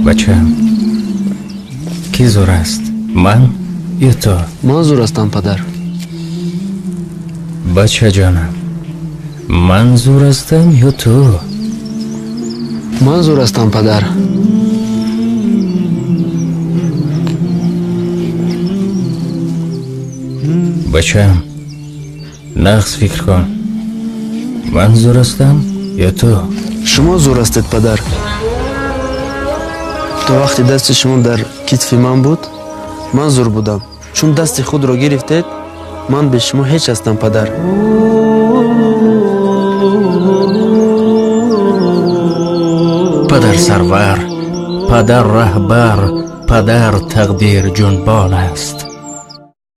بچم کی زور است؟ من یا تو؟ من زور هستم پدر. بچه جانم، من زور هستم یا تو؟ من زور هستم پدر. بچم نقص فکر کن. من زور هستم یا تو؟ شما زور هستید پدر. تو وقتی دست شما در کتف من بود من زور بودم، چون دست خود را گرفتید من به شما هیچ هستم پدر. پدر سرور، پدر رهبر، پدر تقدیر جنبان است.